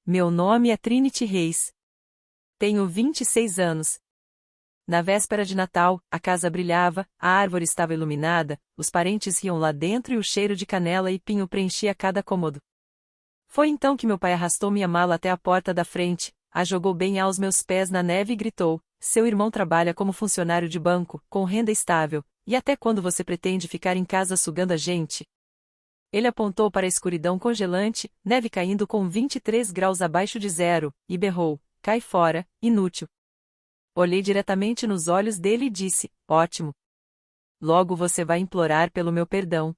Meu nome é Trinity Reis. Tenho 26 anos. Na véspera de Natal, a casa brilhava, a árvore estava iluminada, os parentes riam lá dentro e o cheiro de canela e pinho preenchia cada cômodo. Foi então que meu pai arrastou minha mala até a porta da frente, a jogou bem aos meus pés na neve e gritou: "Seu irmão trabalha como funcionário de banco, com renda estável, e até quando você pretende ficar em casa sugando a gente?" Ele apontou para a escuridão congelante, neve caindo com 23 graus abaixo de zero, e berrou: "Cai fora, inútil." Olhei diretamente nos olhos dele e disse: "Ótimo. Logo você vai implorar pelo meu perdão."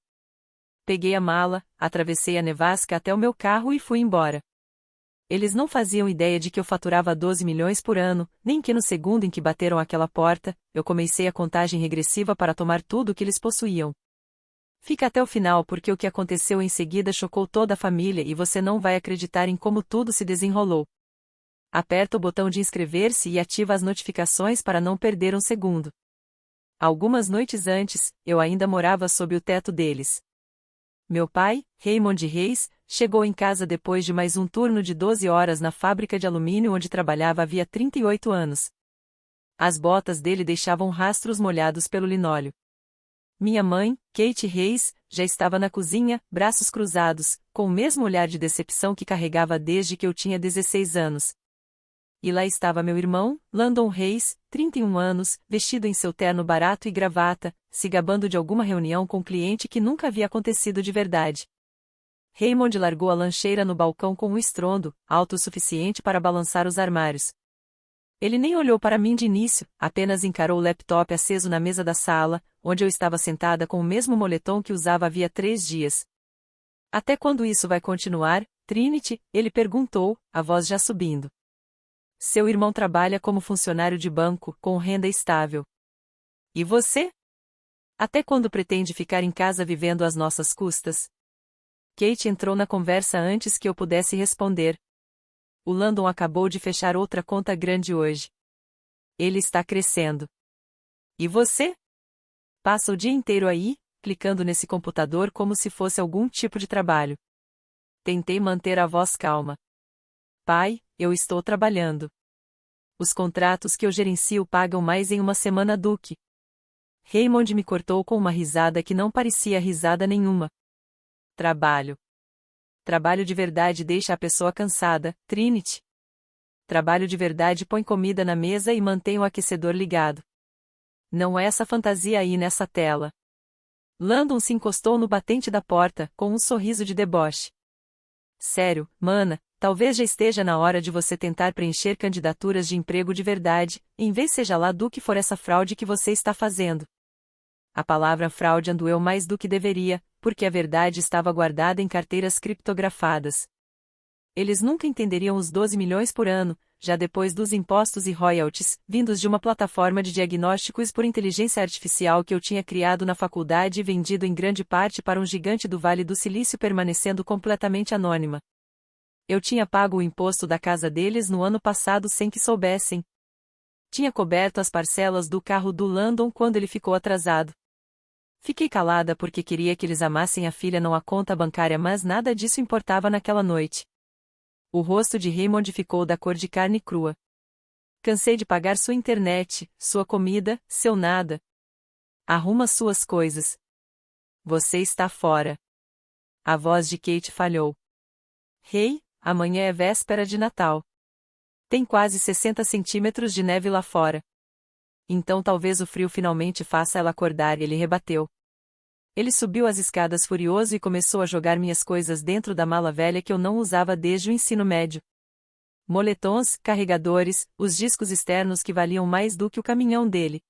Peguei a mala, atravessei a nevasca até o meu carro e fui embora. Eles não faziam ideia de que eu faturava 12 milhões por ano, nem que no segundo em que bateram aquela porta, eu comecei a contagem regressiva para tomar tudo o que eles possuíam. Fica até o final porque o que aconteceu em seguida chocou toda a família e você não vai acreditar em como tudo se desenrolou. Aperta o botão de inscrever-se e ativa as notificações para não perder um segundo. Algumas noites antes, eu ainda morava sob o teto deles. Meu pai, Raymond Reis, chegou em casa depois de mais um turno de 12 horas na fábrica de alumínio onde trabalhava havia 38 anos. As botas dele deixavam rastros molhados pelo linóleo. Minha mãe, Kate Reis, já estava na cozinha, braços cruzados, com o mesmo olhar de decepção que carregava desde que eu tinha 16 anos. E lá estava meu irmão, Landon Reis, 31 anos, vestido em seu terno barato e gravata, se gabando de alguma reunião com cliente que nunca havia acontecido de verdade. Raymond largou a lancheira no balcão com um estrondo, alto o suficiente para balançar os armários. Ele nem olhou para mim de início, apenas encarou o laptop aceso na mesa da sala, onde eu estava sentada com o mesmo moletom que usava havia 3 dias. "Até quando isso vai continuar, Trinity?" ele perguntou, a voz já subindo. "Seu irmão trabalha como funcionário de banco, com renda estável. E você? Até quando pretende ficar em casa vivendo às nossas custas?" Kate entrou na conversa antes que eu pudesse responder. "O Landon acabou de fechar outra conta grande hoje. Ele está crescendo. E você? Passa o dia inteiro aí, clicando nesse computador como se fosse algum tipo de trabalho." Tentei manter a voz calma. "Pai, eu estou trabalhando. Os contratos que eu gerencio pagam mais em uma semana do que." Raymond me cortou com uma risada que não parecia risada nenhuma. "Trabalho. Trabalho de verdade deixa a pessoa cansada, Trinity. Trabalho de verdade põe comida na mesa e mantém o aquecedor ligado. Não é essa fantasia aí nessa tela." Landon se encostou no batente da porta, com um sorriso de deboche. "Sério, mana, talvez já esteja na hora de você tentar preencher candidaturas de emprego de verdade, em vez seja lá do que for essa fraude que você está fazendo." A palavra fraude doeu mais do que deveria, porque a verdade estava guardada em carteiras criptografadas. Eles nunca entenderiam os 12 milhões por ano, já depois dos impostos e royalties, vindos de uma plataforma de diagnósticos por inteligência artificial que eu tinha criado na faculdade e vendido em grande parte para um gigante do Vale do Silício permanecendo completamente anônima. Eu tinha pago o imposto da casa deles no ano passado sem que soubessem. Tinha coberto as parcelas do carro do Landon quando ele ficou atrasado. Fiquei calada porque queria que eles amassem a filha não a conta bancária, mas nada disso importava naquela noite. O rosto de Raymond ficou da cor de carne crua. "Cansei de pagar sua internet, sua comida, seu nada. Arruma suas coisas. Você está fora." A voz de Kate falhou. "Hey, amanhã é véspera de Natal. Tem quase 60 centímetros de neve lá fora. Então talvez o frio finalmente faça ela acordar." Ele rebateu. Ele subiu as escadas furioso e começou a jogar minhas coisas dentro da mala velha que eu não usava desde o ensino médio. Moletons, carregadores, os discos externos que valiam mais do que o caminhão dele.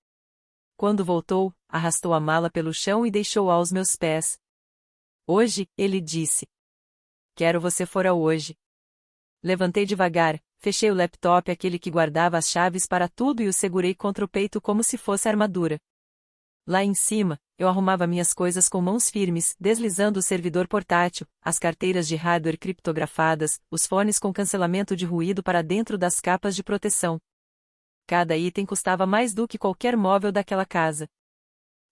Quando voltou, arrastou a mala pelo chão e deixou-a aos meus pés. "Hoje," ele disse. "Quero você fora hoje." Levantei devagar, fechei o laptop, aquele que guardava as chaves para tudo, e o segurei contra o peito como se fosse armadura. Lá em cima, eu arrumava minhas coisas com mãos firmes, deslizando o servidor portátil, as carteiras de hardware criptografadas, os fones com cancelamento de ruído para dentro das capas de proteção. Cada item custava mais do que qualquer móvel daquela casa.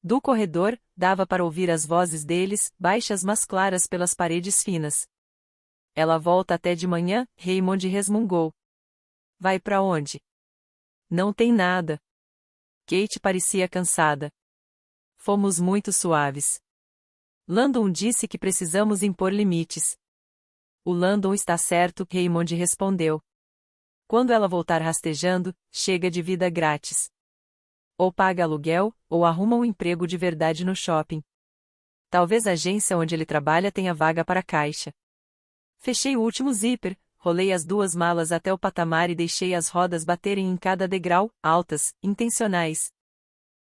Do corredor, dava para ouvir as vozes deles, baixas mas claras pelas paredes finas. Ela volta até de manhã, Raymond resmungou. Vai pra onde? Não tem nada. Kate parecia cansada. Fomos muito suaves. Landon disse que precisamos impor limites. O Landon está certo, Raymond respondeu. Quando ela voltar rastejando, chega de vida grátis. Ou paga aluguel, ou arruma um emprego de verdade no shopping. Talvez a agência onde ele trabalha tenha vaga para caixa. Fechei o último zíper, rolei as 2 malas até o patamar e deixei as rodas baterem em cada degrau, altas, intencionais.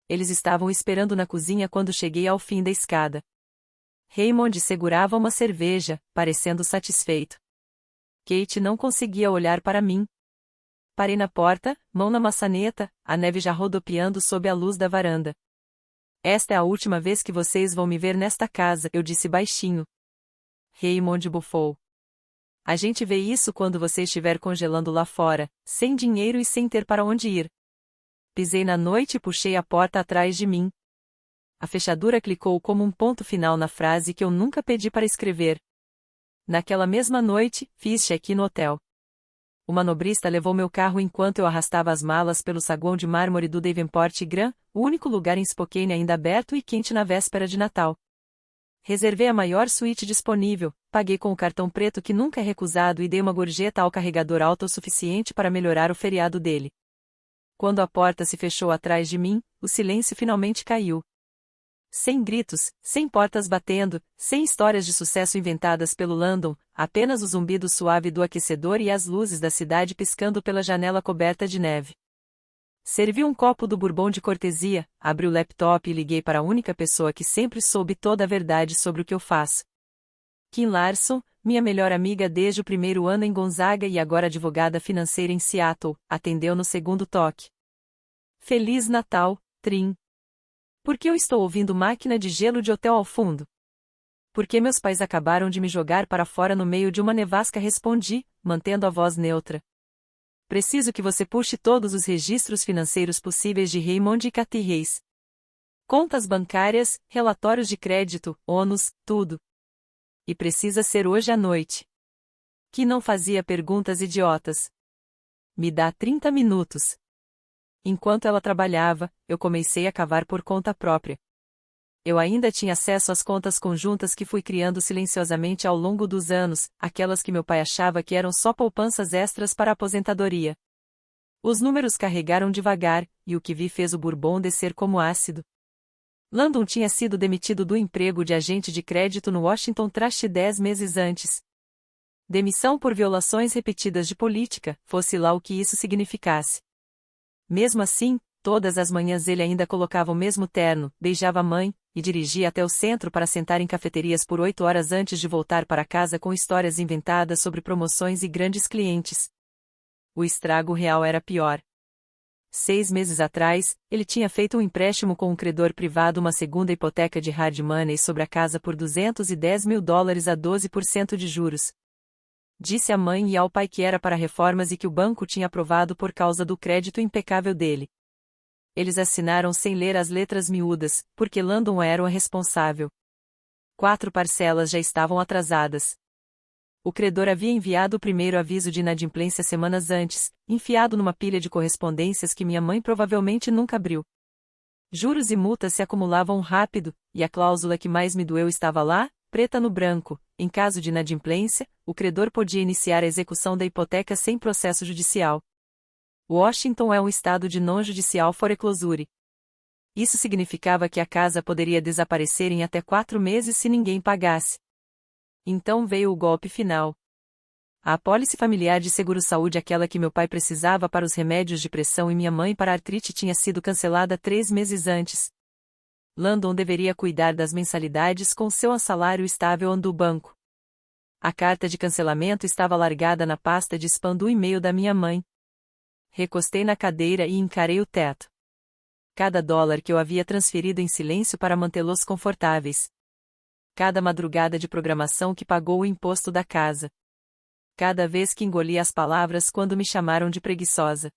Eles estavam esperando na cozinha quando cheguei ao fim da escada. Raymond segurava uma cerveja, parecendo satisfeito. Kate não conseguia olhar para mim. Parei na porta, mão na maçaneta, a neve já rodopiando sob a luz da varanda. Esta é a última vez que vocês vão me ver nesta casa, eu disse baixinho. Raymond bufou. A gente vê isso quando você estiver congelando lá fora, sem dinheiro e sem ter para onde ir. Pisei na noite e puxei a porta atrás de mim. A fechadura clicou como um ponto final na frase que eu nunca pedi para escrever. Naquela mesma noite, fiz check-in no hotel. O manobrista levou meu carro enquanto eu arrastava as malas pelo saguão de mármore do Davenport Grand, o único lugar em Spokane ainda aberto e quente na véspera de Natal. Reservei a maior suíte disponível, paguei com o cartão preto que nunca é recusado e dei uma gorjeta ao carregador autossuficiente para melhorar o feriado dele. Quando a porta se fechou atrás de mim, o silêncio finalmente caiu. Sem gritos, sem portas batendo, sem histórias de sucesso inventadas pelo Landon, apenas o zumbido suave do aquecedor e as luzes da cidade piscando pela janela coberta de neve. Servi um copo do bourbon de cortesia, abri o laptop e liguei para a única pessoa que sempre soube toda a verdade sobre o que eu faço. Kim Larson, minha melhor amiga desde o primeiro ano em Gonzaga e agora advogada financeira em Seattle, atendeu no segundo toque. Feliz Natal, Trin. Por que eu estou ouvindo máquina de gelo de hotel ao fundo? Porque meus pais acabaram de me jogar para fora no meio de uma nevasca, respondi, mantendo a voz neutra. Preciso que você puxe todos os registros financeiros possíveis de Raymond e Kathy Reis. Contas bancárias, relatórios de crédito, ônus, tudo. E precisa ser hoje à noite. Que não fazia perguntas idiotas. Me dá 30 minutos. Enquanto ela trabalhava, eu comecei a cavar por conta própria. Eu ainda tinha acesso às contas conjuntas que fui criando silenciosamente ao longo dos anos, aquelas que meu pai achava que eram só poupanças extras para a aposentadoria. Os números carregaram devagar, e o que vi fez o bourbon descer como ácido. Landon tinha sido demitido do emprego de agente de crédito no Washington Trust 10 meses antes. Demissão por violações repetidas de política, fosse lá o que isso significasse. Mesmo assim, todas as manhãs ele ainda colocava o mesmo terno, beijava a mãe, e dirigia até o centro para sentar em cafeterias por 8 horas antes de voltar para casa com histórias inventadas sobre promoções e grandes clientes. O estrago real era pior. 6 meses atrás, ele tinha feito um empréstimo com um credor privado, uma segunda hipoteca de hard money sobre a casa por $210 mil a 12% de juros. Disse à mãe e ao pai que era para reformas e que o banco tinha aprovado por causa do crédito impecável dele. Eles assinaram sem ler as letras miúdas, porque Landon era o responsável. 4 parcelas já estavam atrasadas. O credor havia enviado o primeiro aviso de inadimplência semanas antes, enfiado numa pilha de correspondências que minha mãe provavelmente nunca abriu. Juros e multas se acumulavam rápido, e a cláusula que mais me doeu estava lá, preta no branco. Em caso de inadimplência, o credor podia iniciar a execução da hipoteca sem processo judicial. Washington é um estado de non-judicial foreclosure. Isso significava que a casa poderia desaparecer em até 4 meses se ninguém pagasse. Então veio o golpe final. A apólice familiar de seguro-saúde, aquela que meu pai precisava para os remédios de pressão e minha mãe para a artrite, tinha sido cancelada 3 meses antes. Landon deveria cuidar das mensalidades com seu salário estável do banco. A carta de cancelamento estava largada na pasta de spam do e-mail da minha mãe. Recostei na cadeira e encarei o teto. Cada dólar que eu havia transferido em silêncio para mantê-los confortáveis. Cada madrugada de programação que pagou o imposto da casa. Cada vez que engoli as palavras quando me chamaram de preguiçosa.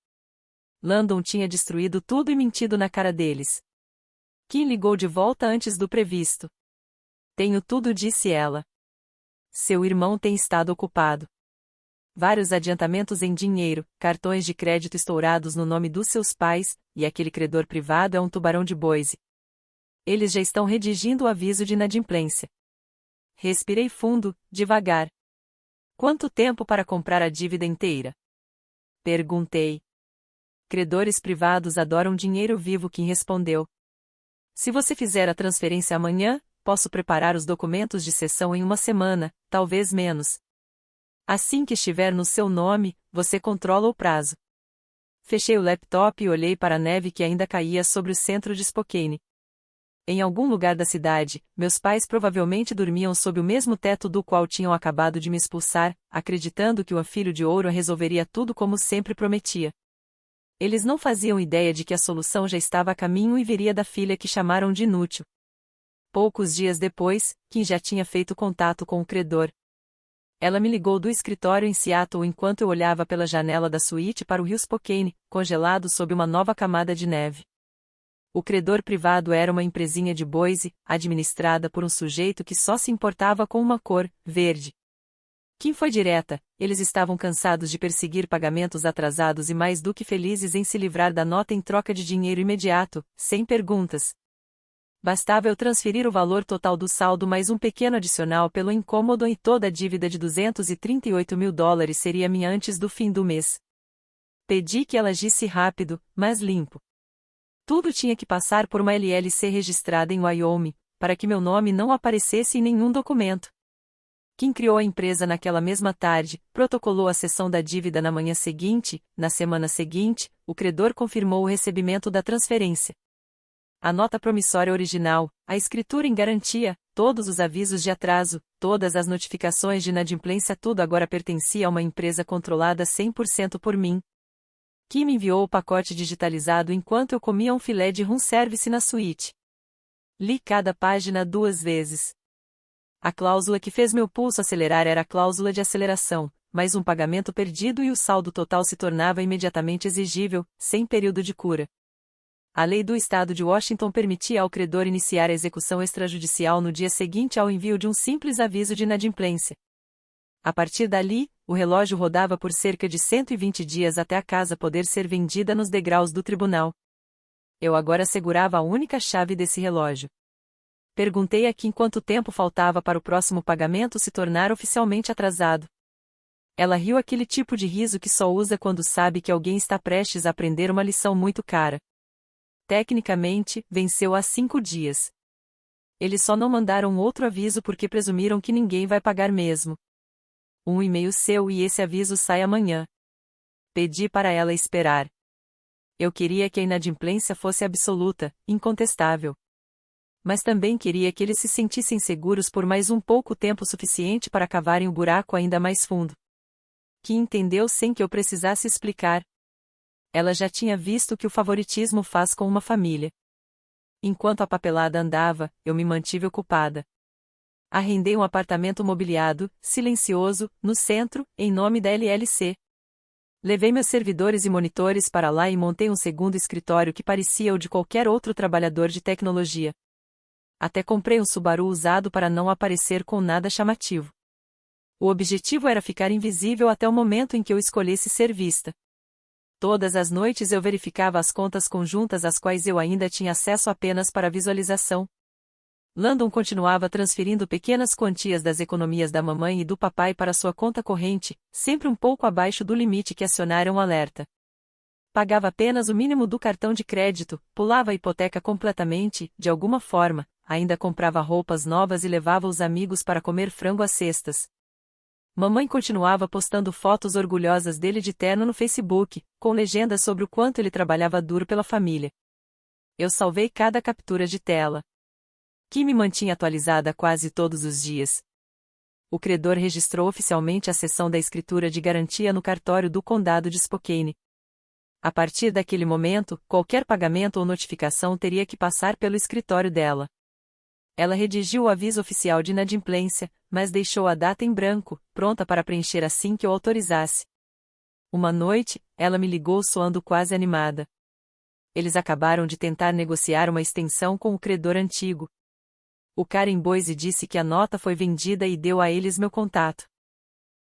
Landon tinha destruído tudo e mentido na cara deles. Kim ligou de volta antes do previsto. Tenho tudo, disse ela. Seu irmão tem estado ocupado. Vários adiantamentos em dinheiro, cartões de crédito estourados no nome dos seus pais, e aquele credor privado é um tubarão de Boise. Eles já estão redigindo o aviso de inadimplência. Respirei fundo, devagar. Quanto tempo para comprar a dívida inteira? Perguntei. Credores privados adoram dinheiro vivo. Kim respondeu. Se você fizer a transferência amanhã, posso preparar os documentos de cessão em uma semana, talvez menos. Assim que estiver no seu nome, você controla o prazo. Fechei o laptop e olhei para a neve que ainda caía sobre o centro de Spokane. Em algum lugar da cidade, meus pais provavelmente dormiam sob o mesmo teto do qual tinham acabado de me expulsar, acreditando que o filho de ouro resolveria tudo como sempre prometia. Eles não faziam ideia de que a solução já estava a caminho e viria da filha que chamaram de inútil. Poucos dias depois, Kim já tinha feito contato com o credor. Ela me ligou do escritório em Seattle enquanto eu olhava pela janela da suíte para o rio Spokane, congelado sob uma nova camada de neve. O credor privado era uma empresinha de Boise, administrada por um sujeito que só se importava com uma cor, verde. Kim foi direta, eles estavam cansados de perseguir pagamentos atrasados e mais do que felizes em se livrar da nota em troca de dinheiro imediato, sem perguntas. Bastava eu transferir o valor total do saldo mais um pequeno adicional pelo incômodo e toda a dívida de $238 mil seria minha antes do fim do mês. Pedi que ela agisse rápido, mas limpo. Tudo tinha que passar por uma LLC registrada em Wyoming, para que meu nome não aparecesse em nenhum documento. Kim criou a empresa naquela mesma tarde, protocolou a cessão da dívida na manhã seguinte, na semana seguinte, o credor confirmou o recebimento da transferência. A nota promissória original, a escritura em garantia, todos os avisos de atraso, todas as notificações de inadimplência, tudo agora pertencia a uma empresa controlada 100% por mim. Kim me enviou o pacote digitalizado enquanto eu comia um filé de room service na suíte. Li cada página 2 vezes. A cláusula que fez meu pulso acelerar era a cláusula de aceleração, mais um pagamento perdido e o saldo total se tornava imediatamente exigível, sem período de cura. A lei do estado de Washington permitia ao credor iniciar a execução extrajudicial no dia seguinte ao envio de um simples aviso de inadimplência. A partir dali, o relógio rodava por cerca de 120 dias até a casa poder ser vendida nos degraus do tribunal. Eu agora segurava a única chave desse relógio. Perguntei a Kim quanto tempo faltava para o próximo pagamento se tornar oficialmente atrasado. Ela riu, aquele tipo de riso que só usa quando sabe que alguém está prestes a aprender uma lição muito cara. Tecnicamente, venceu há 5 dias. Eles só não mandaram outro aviso porque presumiram que ninguém vai pagar mesmo. Um e-mail seu e esse aviso sai amanhã. Pedi para ela esperar. Eu queria que a inadimplência fosse absoluta, incontestável. Mas também queria que eles se sentissem seguros por mais um pouco tempo suficiente para cavarem o buraco ainda mais fundo. Que entendeu sem que eu precisasse explicar. Ela já tinha visto o que o favoritismo faz com uma família. Enquanto a papelada andava, eu me mantive ocupada. Arrendei um apartamento mobiliado, silencioso, no centro, em nome da LLC. Levei meus servidores e monitores para lá e montei um segundo escritório que parecia o de qualquer outro trabalhador de tecnologia. Até comprei um Subaru usado para não aparecer com nada chamativo. O objetivo era ficar invisível até o momento em que eu escolhesse ser vista. Todas as noites eu verificava as contas conjuntas às quais eu ainda tinha acesso apenas para visualização. Landon continuava transferindo pequenas quantias das economias da mamãe e do papai para sua conta corrente, sempre um pouco abaixo do limite que acionara um alerta. Pagava apenas o mínimo do cartão de crédito, pulava a hipoteca completamente, de alguma forma, ainda comprava roupas novas e levava os amigos para comer frango às sextas. Mamãe continuava postando fotos orgulhosas dele de terno no Facebook, com legendas sobre o quanto ele trabalhava duro pela família. Eu salvei cada captura de tela. Que me mantinha atualizada quase todos os dias. O credor registrou oficialmente a cessão da escritura de garantia no cartório do condado de Spokane. A partir daquele momento, qualquer pagamento ou notificação teria que passar pelo escritório dela. Ela redigiu o aviso oficial de inadimplência, mas deixou a data em branco, pronta para preencher assim que eu autorizasse. Uma noite, ela me ligou soando quase animada. Eles acabaram de tentar negociar uma extensão com o credor antigo. O cara em Boise disse que a nota foi vendida e deu a eles meu contato.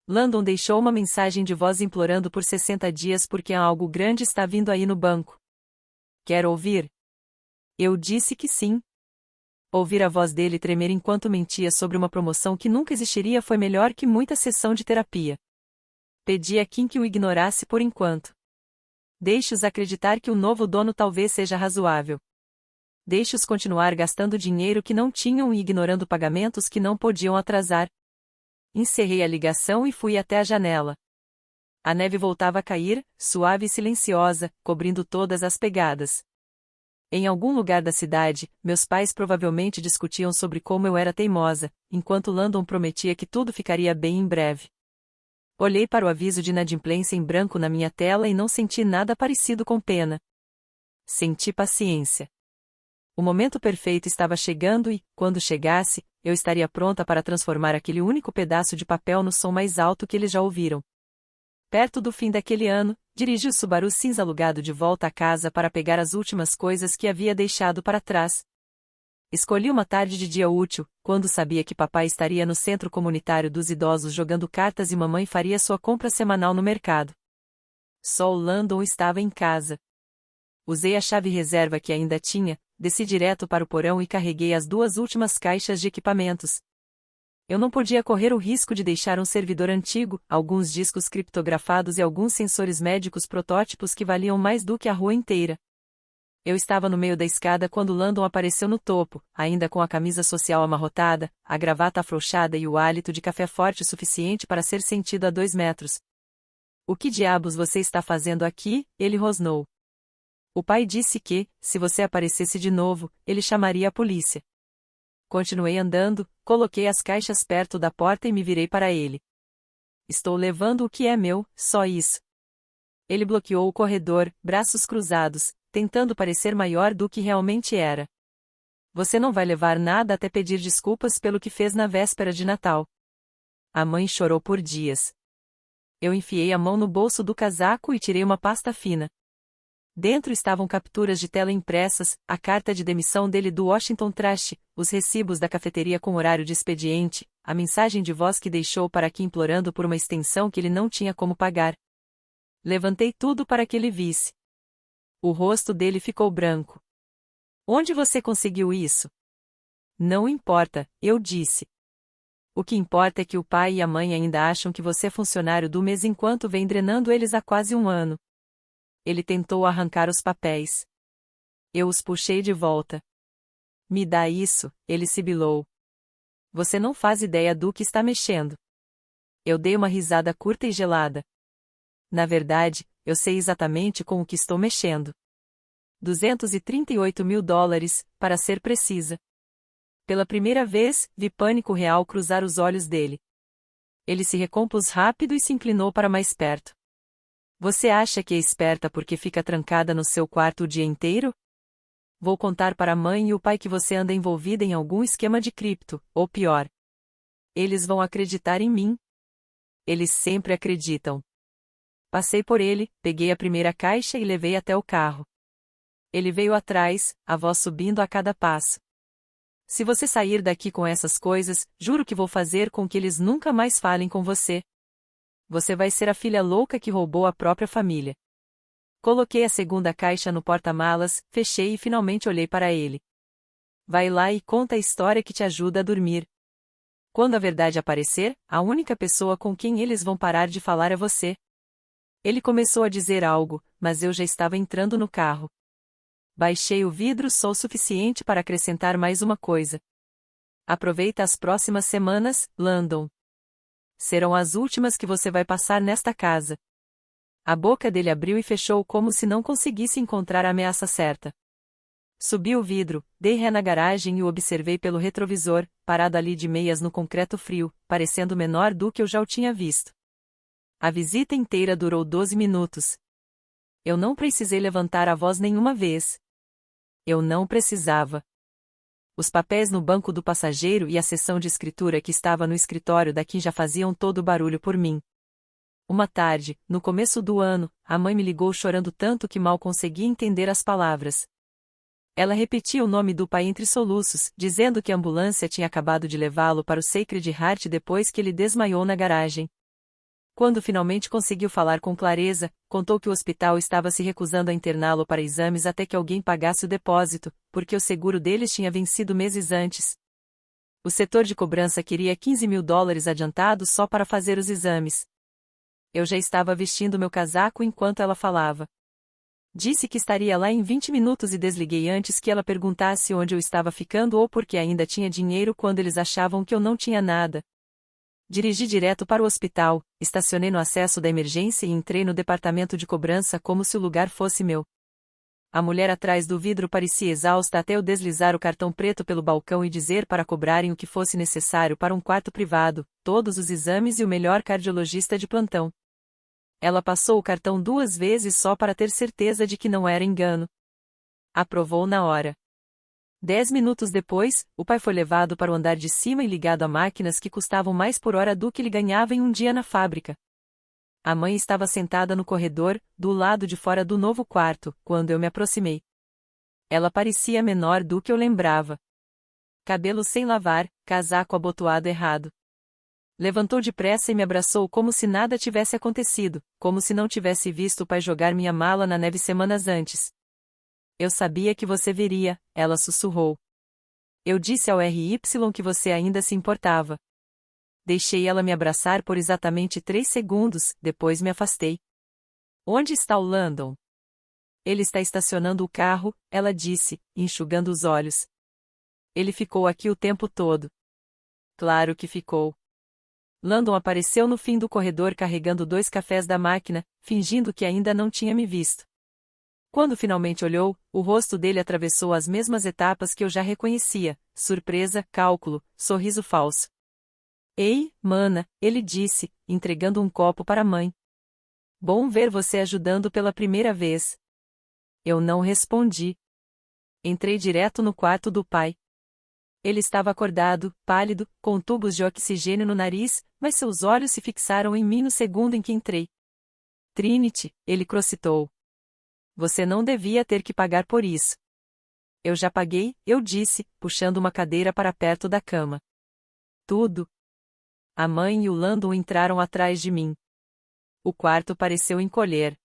Landon deixou uma mensagem de voz implorando por 60 dias porque algo grande está vindo aí no banco. Quer ouvir? Eu disse que sim. Ouvir a voz dele tremer enquanto mentia sobre uma promoção que nunca existiria foi melhor que muita sessão de terapia. Pedi a Kim que o ignorasse por enquanto. Deixe-os acreditar que o novo dono talvez seja razoável. Deixe-os continuar gastando dinheiro que não tinham e ignorando pagamentos que não podiam atrasar. Encerrei a ligação e fui até a janela. A neve voltava a cair, suave e silenciosa, cobrindo todas as pegadas. Em algum lugar da cidade, meus pais provavelmente discutiam sobre como eu era teimosa, enquanto Landon prometia que tudo ficaria bem em breve. Olhei para o aviso de inadimplência em branco na minha tela e não senti nada parecido com pena. Senti paciência. O momento perfeito estava chegando e, quando chegasse, eu estaria pronta para transformar aquele único pedaço de papel no som mais alto que eles já ouviram. Perto do fim daquele ano, dirigi o Subaru cinza alugado de volta à casa para pegar as últimas coisas que havia deixado para trás. Escolhi uma tarde de dia útil, quando sabia que papai estaria no centro comunitário dos idosos jogando cartas e mamãe faria sua compra semanal no mercado. Só o Landon estava em casa. Usei a chave reserva que ainda tinha, desci direto para o porão e carreguei as 2 últimas caixas de equipamentos. Eu não podia correr o risco de deixar um servidor antigo, alguns discos criptografados e alguns sensores médicos protótipos que valiam mais do que a rua inteira. Eu estava no meio da escada quando Landon apareceu no topo, ainda com a camisa social amarrotada, a gravata afrouxada e o hálito de café forte o suficiente para ser sentido a 2 metros. "O que diabos você está fazendo aqui?" ele rosnou. "O pai disse que, se você aparecesse de novo, ele chamaria a polícia." Continuei andando, coloquei as caixas perto da porta e me virei para ele. "Estou levando o que é meu, só isso." Ele bloqueou o corredor, braços cruzados, tentando parecer maior do que realmente era. "Você não vai levar nada até pedir desculpas pelo que fez na véspera de Natal." A mãe chorou por dias. Eu enfiei a mão no bolso do casaco e tirei uma pasta fina. Dentro estavam capturas de tela impressas, a carta de demissão dele do Washington Trash, os recibos da cafeteria com horário de expediente, a mensagem de voz que deixou para aqui implorando por uma extensão que ele não tinha como pagar. Levantei tudo para que ele visse. O rosto dele ficou branco. "Onde você conseguiu isso?" "Não importa," eu disse. "O que importa é que o pai e a mãe ainda acham que você é funcionário do mês enquanto vem drenando eles há quase 1 ano." Ele tentou arrancar os papéis. Eu os puxei de volta. "Me dá isso," ele sibilou. "Você não faz ideia do que está mexendo." Eu dei uma risada curta e gelada. "Na verdade, eu sei exatamente com o que estou mexendo." $238.000, para ser precisa. Pela primeira vez, vi pânico real cruzar os olhos dele. Ele se recompôs rápido e se inclinou para mais perto. "Você acha que é esperta porque fica trancada no seu quarto o dia inteiro? Vou contar para a mãe e o pai que você anda envolvida em algum esquema de cripto, ou pior. Eles vão acreditar em mim." Eles sempre acreditam. Passei por ele, peguei a primeira caixa e levei até o carro. Ele veio atrás, a voz subindo a cada passo. "Se você sair daqui com essas coisas, juro que vou fazer com que eles nunca mais falem com você. Você vai ser a filha louca que roubou a própria família." Coloquei a segunda caixa no porta-malas, fechei e finalmente olhei para ele. "Vai lá e conta a história que te ajuda a dormir. Quando a verdade aparecer, a única pessoa com quem eles vão parar de falar é você." Ele começou a dizer algo, mas eu já estava entrando no carro. Baixei o vidro só o suficiente para acrescentar mais uma coisa. "Aproveita as próximas semanas, Landon. Serão as últimas que você vai passar nesta casa." A boca dele abriu e fechou como se não conseguisse encontrar a ameaça certa. Subi o vidro, dei ré na garagem e o observei pelo retrovisor, parado ali de meias no concreto frio, parecendo menor do que eu já o tinha visto. A visita inteira durou 12 minutos. Eu não precisei levantar a voz nenhuma vez. Eu não precisava. Os papéis no banco do passageiro e a sessão de escritura que estava no escritório daqui já faziam todo o barulho por mim. Uma tarde, no começo do ano, a mãe me ligou chorando tanto que mal conseguia entender as palavras. Ela repetia o nome do pai entre soluços, dizendo que a ambulância tinha acabado de levá-lo para o Sacred Heart depois que ele desmaiou na garagem. Quando finalmente conseguiu falar com clareza, contou que o hospital estava se recusando a interná-lo para exames até que alguém pagasse o depósito, porque o seguro deles tinha vencido meses antes. O setor de cobrança queria $15.000 adiantados só para fazer os exames. Eu já estava vestindo meu casaco enquanto ela falava. Disse que estaria lá em 20 minutos e desliguei antes que ela perguntasse onde eu estava ficando ou porque ainda tinha dinheiro quando eles achavam que eu não tinha nada. Dirigi direto para o hospital, estacionei no acesso da emergência e entrei no departamento de cobrança como se o lugar fosse meu. A mulher atrás do vidro parecia exausta até eu deslizar o cartão preto pelo balcão e dizer para cobrarem o que fosse necessário para um quarto privado, todos os exames e o melhor cardiologista de plantão. Ela passou o cartão 2 vezes só para ter certeza de que não era engano. Aprovou na hora. 10 minutos depois, o pai foi levado para o andar de cima e ligado a máquinas que custavam mais por hora do que ele ganhava em um dia na fábrica. A mãe estava sentada no corredor, do lado de fora do novo quarto, quando eu me aproximei. Ela parecia menor do que eu lembrava. Cabelo sem lavar, casaco abotoado errado. Levantou depressa e me abraçou como se nada tivesse acontecido, como se não tivesse visto o pai jogar minha mala na neve semanas antes. Eu sabia que você viria, ela sussurrou. Eu disse ao RY que você ainda se importava. Deixei ela me abraçar por exatamente 3 segundos, depois me afastei. Onde está o Landon? Ele está estacionando o carro, ela disse, enxugando os olhos. Ele ficou aqui o tempo todo. Claro que ficou. Landon apareceu no fim do corredor carregando 2 cafés da máquina, fingindo que ainda não tinha me visto. Quando finalmente olhou, o rosto dele atravessou as mesmas etapas que eu já reconhecia: surpresa, cálculo, sorriso falso. Ei, mana, ele disse, entregando um copo para a mãe. Bom ver você ajudando pela primeira vez. Eu não respondi. Entrei direto no quarto do pai. Ele estava acordado, pálido, com tubos de oxigênio no nariz, mas seus olhos se fixaram em mim no segundo em que entrei. Trinity, ele crocitou. Você não devia ter que pagar por isso. Eu já paguei, eu disse, puxando uma cadeira para perto da cama. Tudo. A mãe e o Landon entraram atrás de mim. O quarto pareceu encolher.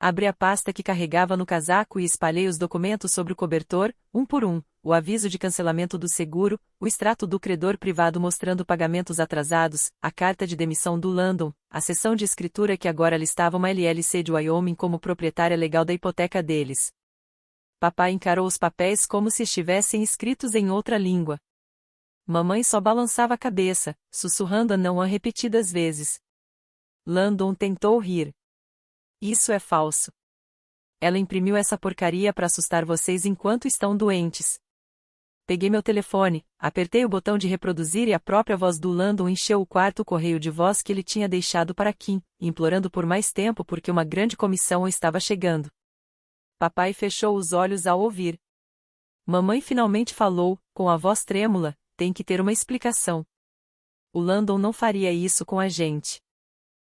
Abri a pasta que carregava no casaco e espalhei os documentos sobre o cobertor, um por um: o aviso de cancelamento do seguro, o extrato do credor privado mostrando pagamentos atrasados, a carta de demissão do Landon, a seção de escritura que agora listava uma LLC de Wyoming como proprietária legal da hipoteca deles. Papai encarou os papéis como se estivessem escritos em outra língua. Mamãe só balançava a cabeça, sussurrando a não repetidas vezes. Landon tentou rir. Isso é falso. Ela imprimiu essa porcaria para assustar vocês enquanto estão doentes. Peguei meu telefone, apertei o botão de reproduzir e a própria voz do Landon encheu o quarto correio de voz que ele tinha deixado para Kim, implorando por mais tempo porque uma grande comissão estava chegando. Papai fechou os olhos ao ouvir. Mamãe finalmente falou, com a voz trêmula: tem que ter uma explicação. O Landon não faria isso com a gente.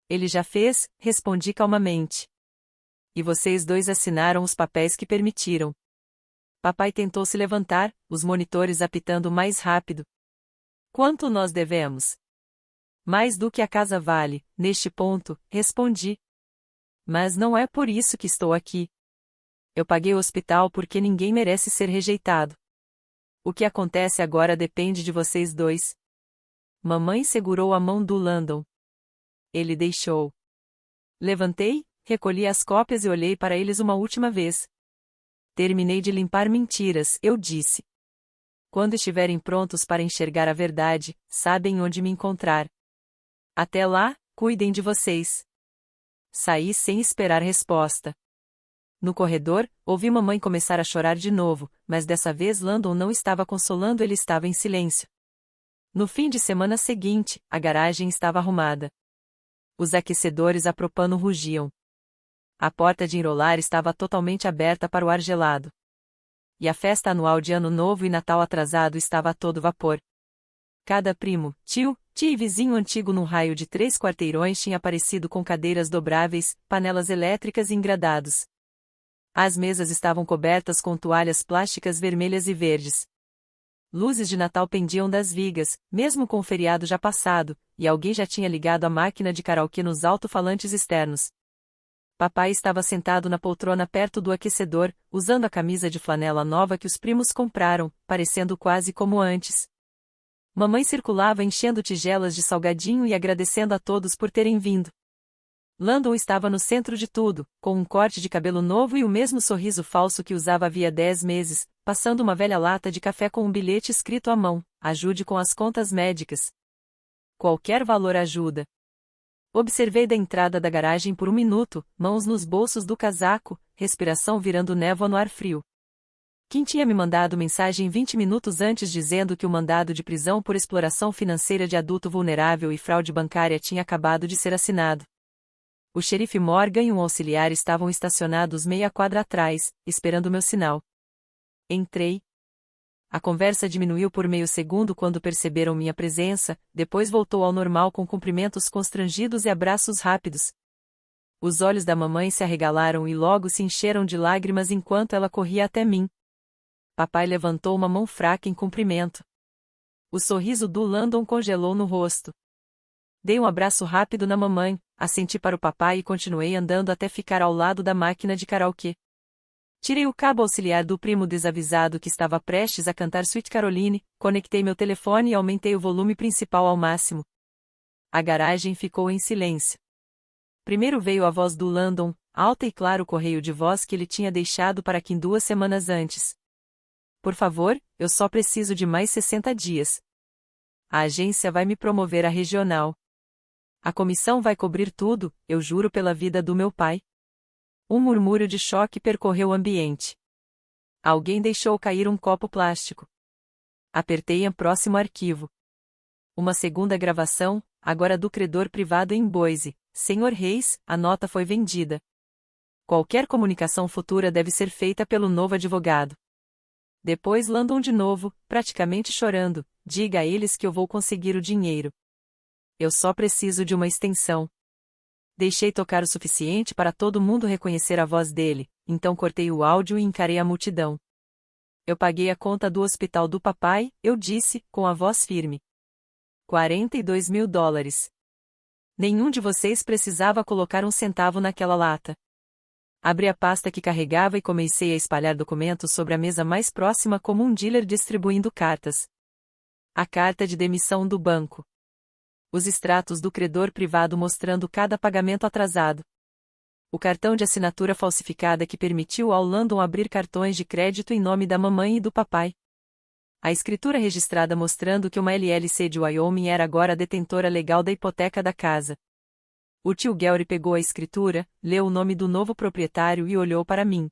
Ele já fez, respondi calmamente. E vocês dois assinaram os papéis que permitiram. Papai tentou se levantar, os monitores apitando mais rápido. Quanto nós devemos? Mais do que a casa vale, neste ponto, respondi. Mas não é por isso que estou aqui. Eu paguei o hospital porque ninguém merece ser rejeitado. O que acontece agora depende de vocês dois. Mamãe segurou a mão do Landon. Ele deixou. Levantei, recolhi as cópias e olhei para eles uma última vez. Terminei de limpar mentiras, eu disse. Quando estiverem prontos para enxergar a verdade, sabem onde me encontrar. Até lá, cuidem de vocês. Saí sem esperar resposta. No corredor, ouvi mamãe começar a chorar de novo, mas dessa vez Landon não estava consolando, ele estava em silêncio. No fim de semana seguinte, a garagem estava arrumada. Os aquecedores a propano rugiam. A porta de enrolar estava totalmente aberta para o ar gelado. E a festa anual de Ano Novo e Natal atrasado estava a todo vapor. Cada primo, tio, tia e vizinho antigo num raio de 3 quarteirões tinha aparecido com cadeiras dobráveis, panelas elétricas e engradados. As mesas estavam cobertas com toalhas plásticas vermelhas e verdes. Luzes de Natal pendiam das vigas, mesmo com o feriado já passado, e alguém já tinha ligado a máquina de karaokê nos alto-falantes externos. Papai estava sentado na poltrona perto do aquecedor, usando a camisa de flanela nova que os primos compraram, parecendo quase como antes. Mamãe circulava enchendo tigelas de salgadinho e agradecendo a todos por terem vindo. Landon estava no centro de tudo, com um corte de cabelo novo e o mesmo sorriso falso que usava havia 10 meses, passando uma velha lata de café com um bilhete escrito à mão: ajude com as contas médicas. Qualquer valor ajuda. Observei da entrada da garagem por um minuto, mãos nos bolsos do casaco, respiração virando névoa no ar frio. Kim tinha me mandado mensagem 20 minutos antes dizendo que o mandado de prisão por exploração financeira de adulto vulnerável e fraude bancária tinha acabado de ser assinado. O xerife Morgan e um auxiliar estavam estacionados meia quadra atrás, esperando meu sinal. Entrei. A conversa diminuiu por meio segundo quando perceberam minha presença, depois voltou ao normal com cumprimentos constrangidos e abraços rápidos. Os olhos da mamãe se arregalaram e logo se encheram de lágrimas enquanto ela corria até mim. Papai levantou uma mão fraca em cumprimento. O sorriso do Landon congelou no rosto. Dei um abraço rápido na mamãe, assenti para o papai e continuei andando até ficar ao lado da máquina de karaokê. Tirei o cabo auxiliar do primo desavisado que estava prestes a cantar Sweet Caroline, conectei meu telefone e aumentei o volume principal ao máximo. A garagem ficou em silêncio. Primeiro veio a voz do Landon, alta e claro, o correio de voz que ele tinha deixado para Kim 2 semanas antes. Por favor, eu só preciso de mais 60 dias. A agência vai me promover a regional. A comissão vai cobrir tudo, eu juro pela vida do meu pai. Um murmúrio de choque percorreu o ambiente. Alguém deixou cair um copo plástico. Apertei em próximo arquivo. Uma segunda gravação, agora do credor privado em Boise. Senhor Reis, a nota foi vendida. Qualquer comunicação futura deve ser feita pelo novo advogado. Depois Landon de novo, praticamente chorando: diga a eles que eu vou conseguir o dinheiro. Eu só preciso de uma extensão. Deixei tocar o suficiente para todo mundo reconhecer a voz dele, então cortei o áudio e encarei a multidão. Eu paguei a conta do hospital do papai, eu disse, com a voz firme. $42.000. Nenhum de vocês precisava colocar um centavo naquela lata. Abri a pasta que carregava e comecei a espalhar documentos sobre a mesa mais próxima como um dealer distribuindo cartas. A carta de demissão do banco. Os extratos do credor privado mostrando cada pagamento atrasado. O cartão de assinatura falsificada que permitiu ao Landon abrir cartões de crédito em nome da mamãe e do papai. A escritura registrada mostrando que uma LLC de Wyoming era agora a detentora legal da hipoteca da casa. O tio Gary pegou a escritura, leu o nome do novo proprietário e olhou para mim.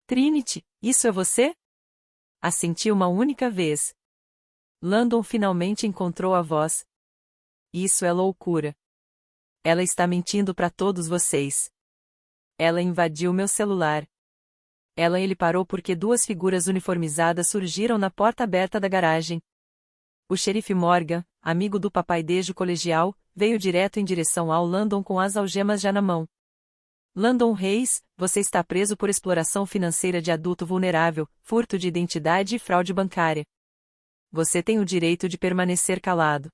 Trinity, isso é você? Assenti uma única vez. Landon finalmente encontrou a voz. Isso é loucura. Ela está mentindo para todos vocês. Ela invadiu meu celular. Ele parou porque duas figuras uniformizadas surgiram na porta aberta da garagem. O xerife Morgan, amigo do papai desde o colegial, veio direto em direção ao Landon com as algemas já na mão. Landon Reis, você está preso por exploração financeira de adulto vulnerável, furto de identidade e fraude bancária. Você tem o direito de permanecer calado.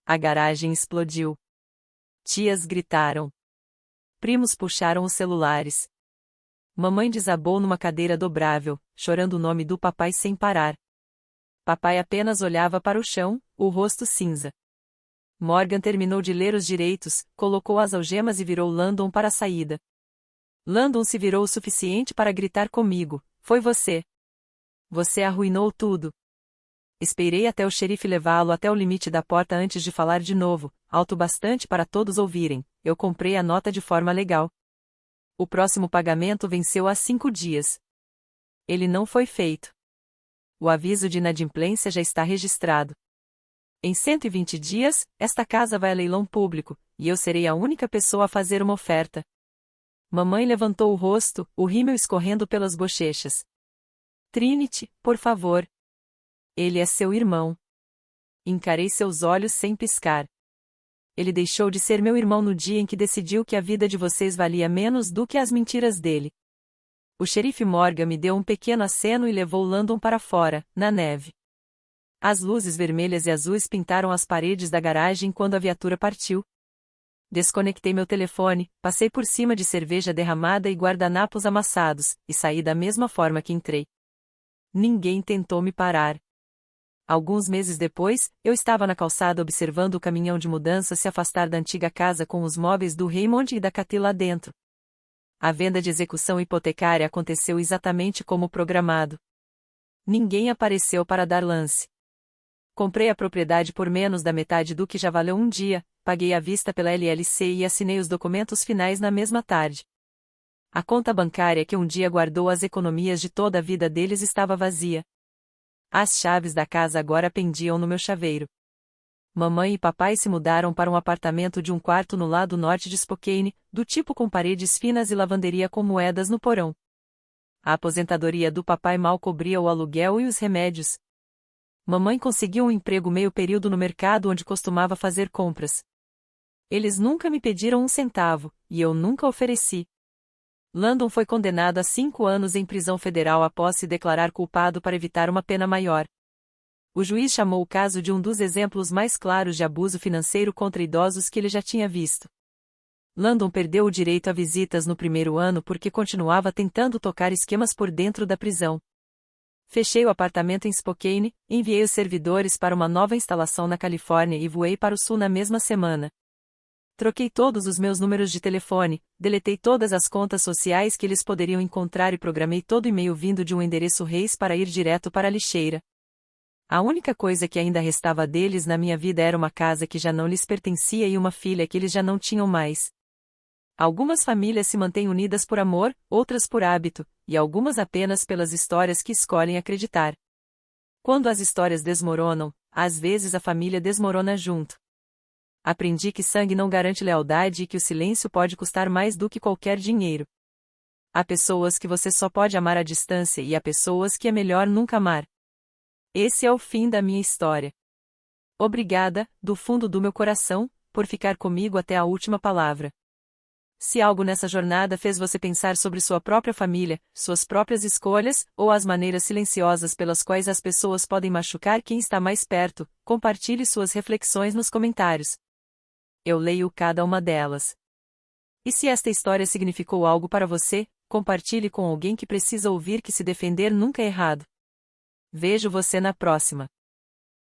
A garagem explodiu. Tias gritaram. Primos puxaram os celulares. Mamãe desabou numa cadeira dobrável, chorando o nome do papai sem parar. Papai apenas olhava para o chão, o rosto cinza. Morgan terminou de ler os direitos, colocou as algemas e virou Landon para a saída. Landon se virou o suficiente para gritar comigo: foi você. Você arruinou tudo. Esperei até o xerife levá-lo até o limite da porta antes de falar de novo, alto bastante para todos ouvirem: eu comprei a nota de forma legal. O próximo pagamento venceu há 5 dias. Ele não foi feito. O aviso de inadimplência já está registrado. Em 120 dias, esta casa vai a leilão público, e eu serei a única pessoa a fazer uma oferta. Mamãe levantou o rosto, o rímel escorrendo pelas bochechas. Trinity, por favor. Ele é seu irmão. Encarei seus olhos sem piscar. Ele deixou de ser meu irmão no dia em que decidiu que a vida de vocês valia menos do que as mentiras dele. O xerife Morgan me deu um pequeno aceno e levou Landon para fora, na neve. As luzes vermelhas e azuis pintaram as paredes da garagem quando a viatura partiu. Desconectei meu telefone, passei por cima de cerveja derramada e guardanapos amassados, e saí da mesma forma que entrei. Ninguém tentou me parar. Alguns meses depois, eu estava na calçada observando o caminhão de mudança se afastar da antiga casa com os móveis do Raymond e da Cathy lá dentro. A venda de execução hipotecária aconteceu exatamente como programado. Ninguém apareceu para dar lance. Comprei a propriedade por menos da metade do que já valeu um dia, paguei à vista pela LLC e assinei os documentos finais na mesma tarde. A conta bancária que um dia guardou as economias de toda a vida deles estava vazia. As chaves da casa agora pendiam no meu chaveiro. Mamãe e papai se mudaram para um apartamento de um quarto no lado norte de Spokane, do tipo com paredes finas e lavanderia com moedas no porão. A aposentadoria do papai mal cobria o aluguel e os remédios. Mamãe conseguiu um emprego meio período no mercado onde costumava fazer compras. Eles nunca me pediram um centavo, e eu nunca ofereci. Landon foi condenado a 5 anos em prisão federal após se declarar culpado para evitar uma pena maior. O juiz chamou o caso de um dos exemplos mais claros de abuso financeiro contra idosos que ele já tinha visto. Landon perdeu o direito a visitas no primeiro ano porque continuava tentando tocar esquemas por dentro da prisão. Fechei o apartamento em Spokane, enviei os servidores para uma nova instalação na Califórnia e voei para o sul na mesma semana. Troquei todos os meus números de telefone, deletei todas as contas sociais que eles poderiam encontrar e programei todo o e-mail vindo de um endereço Reis para ir direto para a lixeira. A única coisa que ainda restava deles na minha vida era uma casa que já não lhes pertencia e uma filha que eles já não tinham mais. Algumas famílias se mantêm unidas por amor, outras por hábito, e algumas apenas pelas histórias que escolhem acreditar. Quando as histórias desmoronam, às vezes a família desmorona junto. Aprendi que sangue não garante lealdade e que o silêncio pode custar mais do que qualquer dinheiro. Há pessoas que você só pode amar à distância e há pessoas que é melhor nunca amar. Esse é o fim da minha história. Obrigada, do fundo do meu coração, por ficar comigo até a última palavra. Se algo nessa jornada fez você pensar sobre sua própria família, suas próprias escolhas, ou as maneiras silenciosas pelas quais as pessoas podem machucar quem está mais perto, compartilhe suas reflexões nos comentários. Eu leio cada uma delas. E se esta história significou algo para você, compartilhe com alguém que precisa ouvir que se defender nunca é errado. Vejo você na próxima.